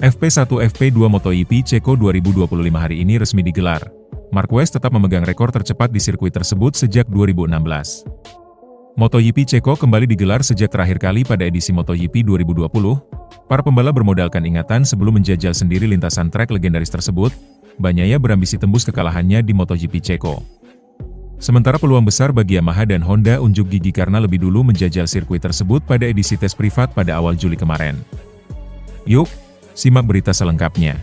FP1 FP2 MotoGP Ceko 2025 hari ini resmi digelar. Marquez tetap memegang rekor tercepat di sirkuit tersebut sejak 2016. MotoGP Ceko kembali digelar sejak terakhir kali pada edisi MotoGP 2020. Para pembalap bermodalkan ingatan sebelum menjajal sendiri lintasan trek legendaris tersebut. Bagnaia berambisi tembus kekalahannya di MotoGP Ceko. Sementara peluang besar bagi Yamaha dan Honda unjuk gigi karena lebih dulu menjajal sirkuit tersebut pada edisi tes privat pada awal Juli kemarin. Yuk, simak berita selengkapnya.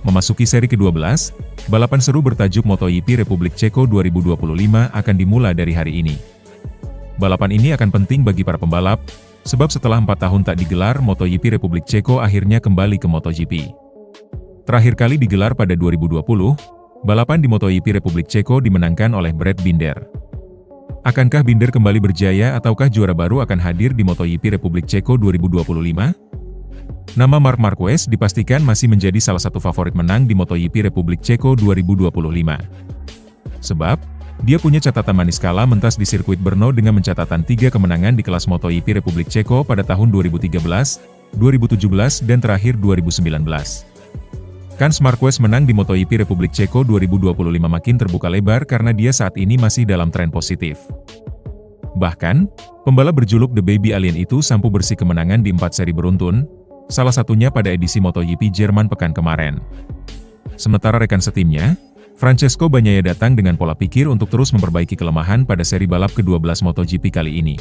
Memasuki seri ke-12, balapan seru bertajuk MotoGP Republik Ceko 2025 akan dimulai dari hari ini. Balapan ini akan penting bagi para pembalap, sebab setelah 4 tahun tak digelar, MotoGP Republik Ceko akhirnya kembali ke MotoGP. Terakhir kali digelar pada 2020, balapan di MotoGP Republik Ceko dimenangkan oleh Brad Binder. Akankah Binder kembali berjaya ataukah juara baru akan hadir di MotoGP Republik Ceko 2025? Nama Marc Marquez dipastikan masih menjadi salah satu favorit menang di MotoGP Republik Ceko 2025. Sebab, dia punya catatan manis kalah mentas di sirkuit Brno dengan mencatatkan 3 kemenangan di kelas MotoGP Republik Ceko pada tahun 2013, 2017 dan terakhir 2019. Kans Marquez menang di MotoGP Republik Ceko 2025 makin terbuka lebar karena dia saat ini masih dalam tren positif. Bahkan, pembalap berjuluk The Baby Alien itu sampu bersih kemenangan di 4 seri beruntun, salah satunya pada edisi MotoGP Jerman pekan kemarin. Sementara rekan setimnya, Francesco Bagnaia datang dengan pola pikir untuk terus memperbaiki kelemahan pada seri balap ke-12 MotoGP kali ini.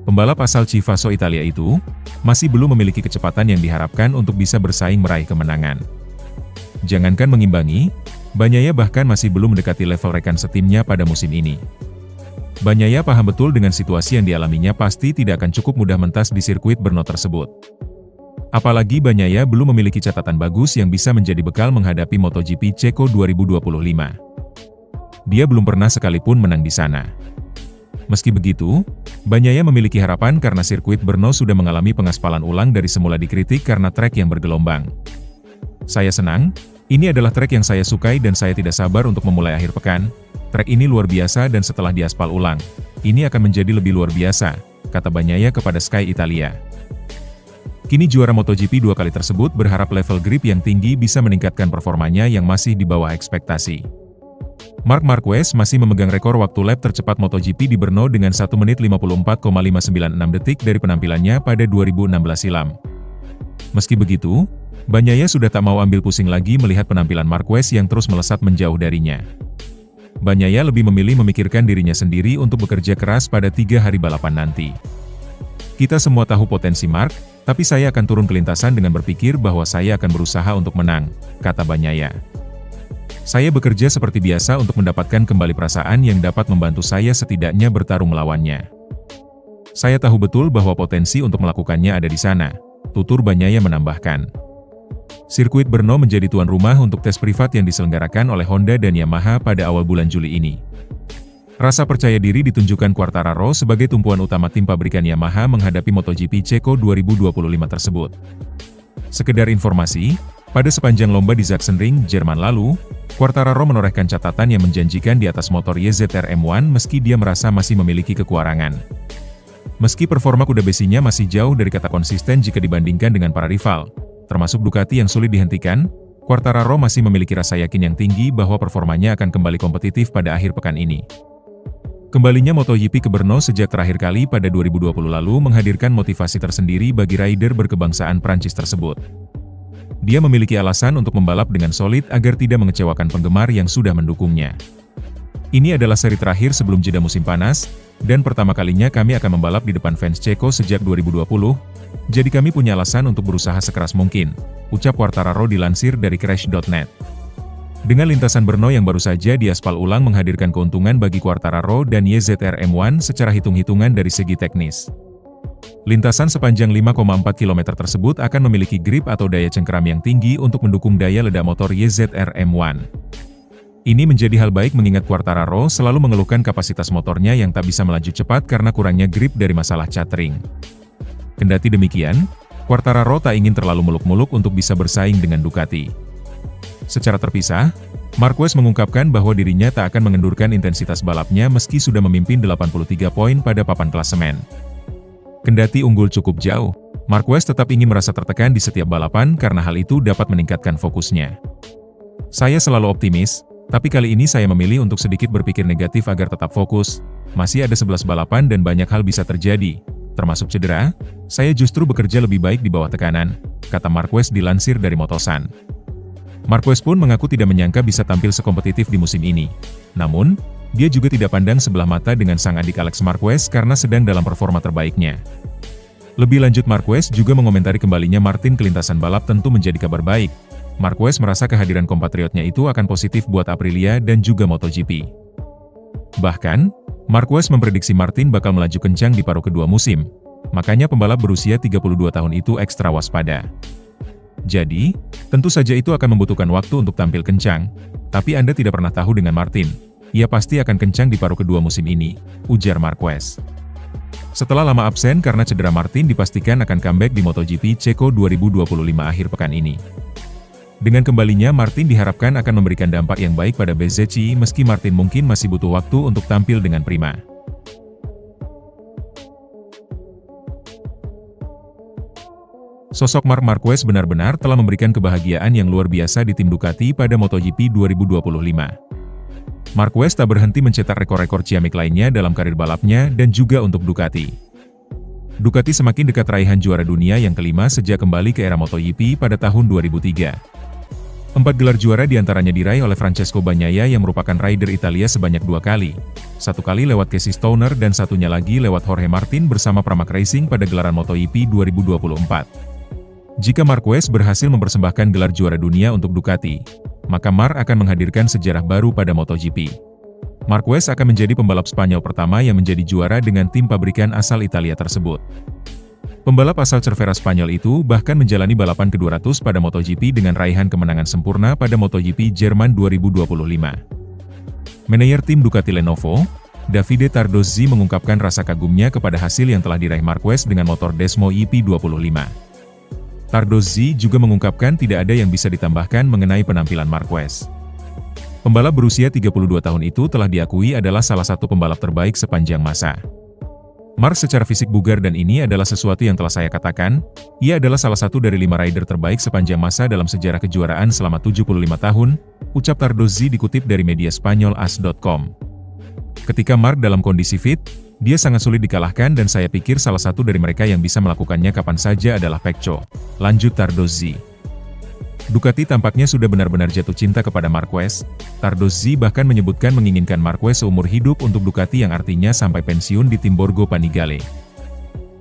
Pembalap asal Chivasso Italia itu, masih belum memiliki kecepatan yang diharapkan untuk bisa bersaing meraih kemenangan. Jangankan mengimbangi, Bagnaia bahkan masih belum mendekati level rekan setimnya pada musim ini. Bagnaia paham betul dengan situasi yang dialaminya pasti tidak akan cukup mudah mentas di sirkuit Brno tersebut. Apalagi Bagnaia belum memiliki catatan bagus yang bisa menjadi bekal menghadapi MotoGP Ceko 2025. Dia belum pernah sekalipun menang di sana. Meski begitu, Bagnaia memiliki harapan karena sirkuit Brno sudah mengalami pengaspalan ulang dari semula dikritik karena trek yang bergelombang. Saya senang, ini adalah trek yang saya sukai dan saya tidak sabar untuk memulai akhir pekan. Trek ini luar biasa dan setelah diaspal ulang, ini akan menjadi lebih luar biasa, kata Bagnaia kepada Sky Italia. Kini juara MotoGP 2 kali tersebut berharap level grip yang tinggi bisa meningkatkan performanya yang masih di bawah ekspektasi. Marc Marquez masih memegang rekor waktu lap tercepat MotoGP di Brno dengan 1 menit 54,596 detik dari penampilannya pada 2016 silam. Meski begitu, Bagnaia sudah tak mau ambil pusing lagi melihat penampilan Marquez yang terus melesat menjauh darinya. Bagnaia lebih memilih memikirkan dirinya sendiri untuk bekerja keras pada 3 hari balapan nanti. Kita semua tahu potensi Marc, tapi saya akan turun ke lintasan dengan berpikir bahwa saya akan berusaha untuk menang, kata Bagnaia. Saya bekerja seperti biasa untuk mendapatkan kembali perasaan yang dapat membantu saya setidaknya bertarung melawannya. Saya tahu betul bahwa potensi untuk melakukannya ada di sana, tutur Bagnaia menambahkan. Sirkuit Brno menjadi tuan rumah untuk tes privat yang diselenggarakan oleh Honda dan Yamaha pada awal bulan Juli ini. Rasa percaya diri ditunjukkan Quartararo sebagai tumpuan utama tim pabrikan Yamaha menghadapi MotoGP Ceko 2025 tersebut. Sekedar informasi, pada sepanjang lomba di Sachsenring, Jerman lalu, Quartararo menorehkan catatan yang menjanjikan di atas motor YZR M1 meski dia merasa masih memiliki kekurangan. Meski performa kuda besinya masih jauh dari kata konsisten jika dibandingkan dengan para rival, termasuk Ducati yang sulit dihentikan, Quartararo masih memiliki rasa yakin yang tinggi bahwa performanya akan kembali kompetitif pada akhir pekan ini. Kembalinya MotoGP ke Brno sejak terakhir kali pada 2020 lalu menghadirkan motivasi tersendiri bagi rider berkebangsaan Prancis tersebut. Dia memiliki alasan untuk membalap dengan solid agar tidak mengecewakan penggemar yang sudah mendukungnya. Ini adalah seri terakhir sebelum jeda musim panas, dan pertama kalinya kami akan membalap di depan fans Ceko sejak 2020, jadi kami punya alasan untuk berusaha sekeras mungkin, ucap Quartararo dilansir dari Crash.net. Dengan lintasan Brno yang baru saja diaspal ulang menghadirkan keuntungan bagi Quartararo dan YZR M1 secara hitung-hitungan dari segi teknis. Lintasan sepanjang 5,4 km tersebut akan memiliki grip atau daya cengkeram yang tinggi untuk mendukung daya ledak motor YZR M1. Ini menjadi hal baik mengingat Quartararo selalu mengeluhkan kapasitas motornya yang tak bisa melaju cepat karena kurangnya grip dari masalah catering. Kendati demikian, Quartararo tak ingin terlalu muluk-muluk untuk bisa bersaing dengan Ducati. Secara terpisah, Marquez mengungkapkan bahwa dirinya tak akan mengendurkan intensitas balapnya meski sudah memimpin 83 poin pada papan klasemen. Kendati unggul cukup jauh, Marquez tetap ingin merasa tertekan di setiap balapan karena hal itu dapat meningkatkan fokusnya. Saya selalu optimis, tapi kali ini saya memilih untuk sedikit berpikir negatif agar tetap fokus. Masih ada 11 balapan dan banyak hal bisa terjadi, termasuk cedera. Saya justru bekerja lebih baik di bawah tekanan, kata Marquez dilansir dari Motosan. Marquez pun mengaku tidak menyangka bisa tampil sekompetitif di musim ini. Namun, dia juga tidak pandang sebelah mata dengan sang adik Alex Marquez karena sedang dalam performa terbaiknya. Lebih lanjut, Marquez juga mengomentari kembalinya Martin ke lintasan balap tentu menjadi kabar baik. Marquez merasa kehadiran kompatriotnya itu akan positif buat Aprilia dan juga MotoGP. Bahkan, Marquez memprediksi Martin bakal melaju kencang di paruh kedua musim. Makanya pembalap berusia 32 tahun itu ekstra waspada. Jadi, tentu saja itu akan membutuhkan waktu untuk tampil kencang. Tapi Anda tidak pernah tahu dengan Martin. Ia pasti akan kencang di paruh kedua musim ini, ujar Marquez. Setelah lama absen karena cedera, Martin dipastikan akan comeback di MotoGP Ceko 2025 akhir pekan ini. Dengan kembalinya, Martin diharapkan akan memberikan dampak yang baik pada Bezzecchi meski Martin mungkin masih butuh waktu untuk tampil dengan prima. Sosok Marc Marquez benar-benar telah memberikan kebahagiaan yang luar biasa di tim Ducati pada MotoGP 2025. Marquez tak berhenti mencetak rekor-rekor ciamik lainnya dalam karir balapnya dan juga untuk Ducati. Ducati semakin dekat raihan juara dunia yang kelima sejak kembali ke era MotoGP pada tahun 2003. 4 gelar juara diantaranya diraih oleh Francesco Bagnaia yang merupakan rider Italia sebanyak 2 kali. 1 kali lewat Casey Stoner dan satunya lagi lewat Jorge Martin bersama Pramac Racing pada gelaran MotoGP 2024. Jika Marquez berhasil mempersembahkan gelar juara dunia untuk Ducati, maka Marc akan menghadirkan sejarah baru pada MotoGP. Marquez akan menjadi pembalap Spanyol pertama yang menjadi juara dengan tim pabrikan asal Italia tersebut. Pembalap asal Cervera Spanyol itu bahkan menjalani balapan ke-200 pada MotoGP dengan raihan kemenangan sempurna pada MotoGP Jerman 2025. Manajer tim Ducati Lenovo, Davide Tardozzi mengungkapkan rasa kagumnya kepada hasil yang telah diraih Marquez dengan motor Desmo EP25. Tardozzi juga mengungkapkan tidak ada yang bisa ditambahkan mengenai penampilan Marquez. Pembalap berusia 32 tahun itu telah diakui adalah salah satu pembalap terbaik sepanjang masa. Marc secara fisik bugar dan ini adalah sesuatu yang telah saya katakan, ia adalah salah satu dari 5 rider terbaik sepanjang masa dalam sejarah kejuaraan selama 75 tahun, ucap Tardozzi dikutip dari media Spanyol AS.com. Ketika Marc dalam kondisi fit, dia sangat sulit dikalahkan dan saya pikir salah satu dari mereka yang bisa melakukannya kapan saja adalah Pecco, lanjut Tardozzi. Ducati tampaknya sudah benar-benar jatuh cinta kepada Marquez. Tardozzi bahkan menyebutkan menginginkan Marquez seumur hidup untuk Ducati yang artinya sampai pensiun di tim Borgo Panigale.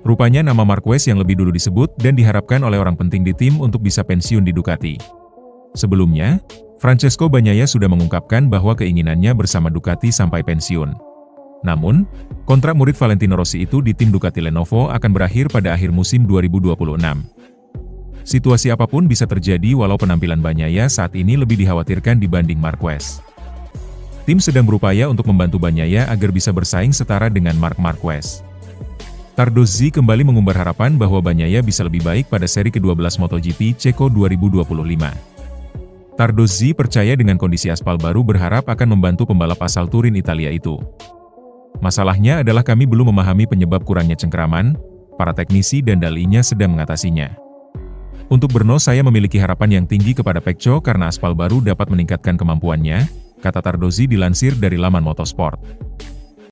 Rupanya nama Marquez yang lebih dulu disebut dan diharapkan oleh orang penting di tim untuk bisa pensiun di Ducati. Sebelumnya, Francesco Bagnaia sudah mengungkapkan bahwa keinginannya bersama Ducati sampai pensiun. Namun, kontrak murid Valentino Rossi itu di tim Ducati Lenovo akan berakhir pada akhir musim 2026. Situasi apapun bisa terjadi walau penampilan Bagnaia saat ini lebih dikhawatirkan dibanding Marquez. Tim sedang berupaya untuk membantu Bagnaia agar bisa bersaing setara dengan Marc Marquez. Tardozzi kembali mengumbar harapan bahwa Bagnaia bisa lebih baik pada seri ke-12 MotoGP Ceko 2025. Tardozzi percaya dengan kondisi aspal baru berharap akan membantu pembalap asal Turin Italia itu. Masalahnya adalah kami belum memahami penyebab kurangnya cengkeraman, para teknisi dan dalinya sedang mengatasinya. Untuk Brno saya memiliki harapan yang tinggi kepada Pecco karena aspal baru dapat meningkatkan kemampuannya, kata Tardozzi dilansir dari laman Motorsport.